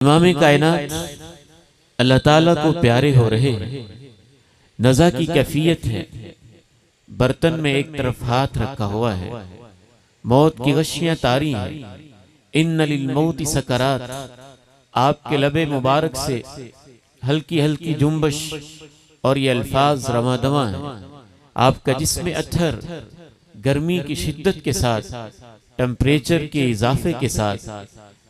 इमाम कायनात अल्लाह ताला को प्यारे हो रहे हैं। नज़ा की कैफियत है, बर्तन में एक तरफ हाथ रखा हुआ है, मौत की गशियां तारी हैं। इन्ना लिल मौति सकरात, आपके लबे मुबारक से हल्की हल्की जुम्बश और ये अल्फाज रवादवा हैं। आपका जिस्म अत्थर गर्मी की शिद्दत के साथ, टेम्परेचर के इजाफे के साथ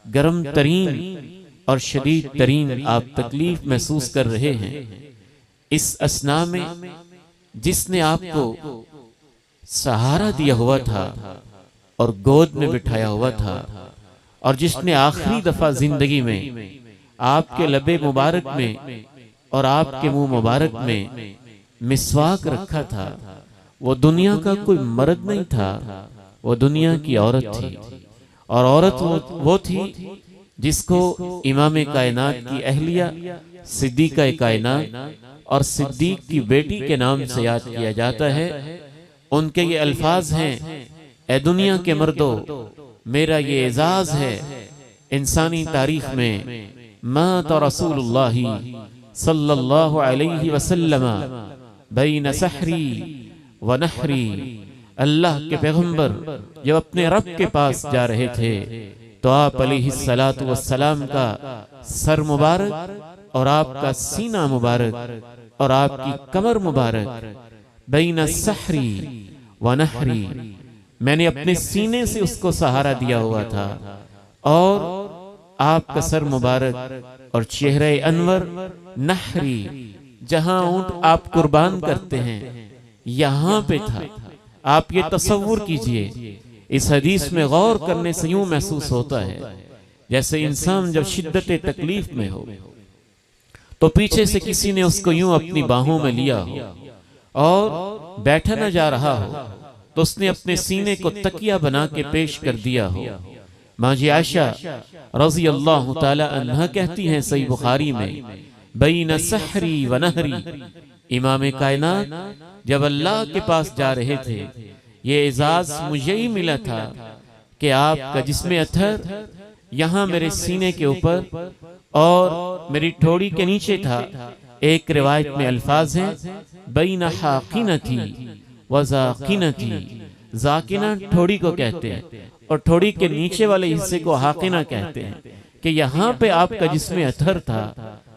गर्म तरीन और शदीद तरीन आप तकलीफ महसूस कर रहे हैं। इस असना में जिसने आपको सहारा दिया हुआ था और गोद में बिठाया हुआ था, और जिसने आखिरी दफा जिंदगी में आपके लबे मुबारक में और आपके मुंह मुबारक में मिसवाक रखा था, वो दुनिया का कोई मर्द नहीं था, वो दुनिया की औरत थी। और औरत वो थी जिसको इमाम कायनात की अहलिया सिद्दीक़ा कायनात और सिद्दीक की बेटी के नाम से याद किया जाता है। उनके ये अल्फाज हैं, ए दुनिया के मर्दों, मेरा ये एजाज है इंसानी तारीख में, मात रसूलुल्लाह सल्लल्लाहु अलैहि वसल्लम बैन सहरी व नहरी। अल्लाह के पैगंबर जब अपने रब के पास जा रहे थे तो आप अलैहिस्सलातु वस्सलाम का सर मुबारक और आपका सीना मुबारक और आपकी कमर मुबारक बैन सहरी व नहरी, मैंने अपने सीने से उसको सहारा दिया हुआ था, और आपका सर मुबारक और चेहरे अनवर नहरी, जहां ऊंट आप कुर्बान करते हैं, यहां पे था। आप ये तसव्वुर कीजिए, इस हदीस में गौर करने से यूं महसूस होता है जैसे इंसान जब शिद्दत तकलीफ में हो तो पीछे से किसी ने उसको यूं अपनी बाहों में लिया हो और बैठा न जा रहा हो तो उसने अपने सीने को तकिया बना के पेश कर दिया हो। माजी आयशा रज़ी अल्लाह ताला अन्हा कहती हैं सही बुखारी में, बैन सहरी व नहरी, इमाम कायनात जब अल्लाह के पास जा रहे थे, ये एजाज मुझे ही मिला था कि आपका जिस्म अत्थर यहाँ मेरे सीने के ऊपर और मेरी ठोड़ी के नीचे था। एक रिवायत में अल्फाज हैं, बैन हाकिनती व ज़ाकिनती, ज़ाकिना ठोड़ी को कहते हैं और ठोड़ी के नीचे वाले हिस्से को हाकिना कहते हैं, कि यहाँ पे आपका जिस्म अत्थर था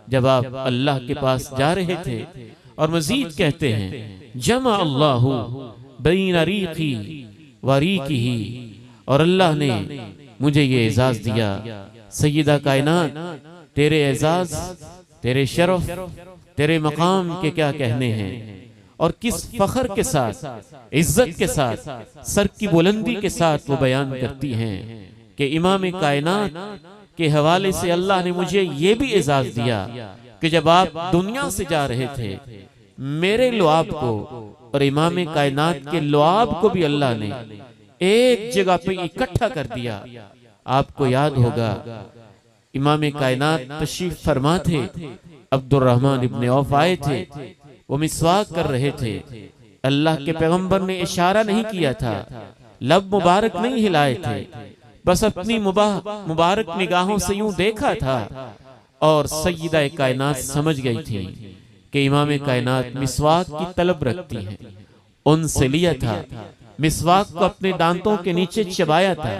जब आप अल्लाह के पास जा रहे थे। और मजीद कहते हैं, जमा अल्लाहु बैन रीक़ी व रीक़िही, और अल्लाह ने मुझे ये एजाज दिया। सय्यदा कायनात, तेरे एजाज, तेरे शरफ, तेरे मकाम के क्या कहने हैं, और किस फखर के साथ, इज्जत के साथ, सर की बुलंदी के साथ वो बयान करती हैं कि इमाम कायनात के हवाले से अल्लाह ने मुझे ये भी एजाज दिया कि जब आप दुनिया से जा रहे थे, मेरे लुआब को और इमाम कायनात के लुआब को भी अल्लाह ने एक जगह पे इकट्ठा कर दिया। आपको याद होगा इमाम कायनात तशरीफ फरमा थे, अब्दुर्रहमान इब्ने औफ आए थे, वो मिसवाक कर रहे थे। अल्लाह के पैगंबर ने इशारा नहीं किया था, लब मुबारक नहीं हिलाए थे, बस अपनी मुबारक निगाहों से यूं देखा था और सय्यदा कायनात समझ गई थी कि इमाम कायनात मिसवाक की तलब रखती हैं। उनसे लिया था, मिसवाक को अपने दांतों के नीचे चबाया था।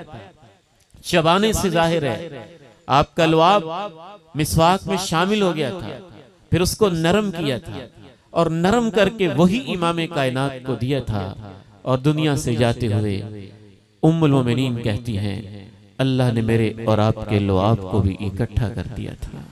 चबाने से जाहिर है आपका लुआब मिसवाक में शामिल हो गया था, फिर उसको नरम किया था और नरम करके वही इमाम कायनात को दिया था। और दुनिया से जाते हुए उम्मुल मोमिनीन कहती हैं, अल्लाह ने मेरे और आपके लुआब को भी इकट्ठा कर दिया था।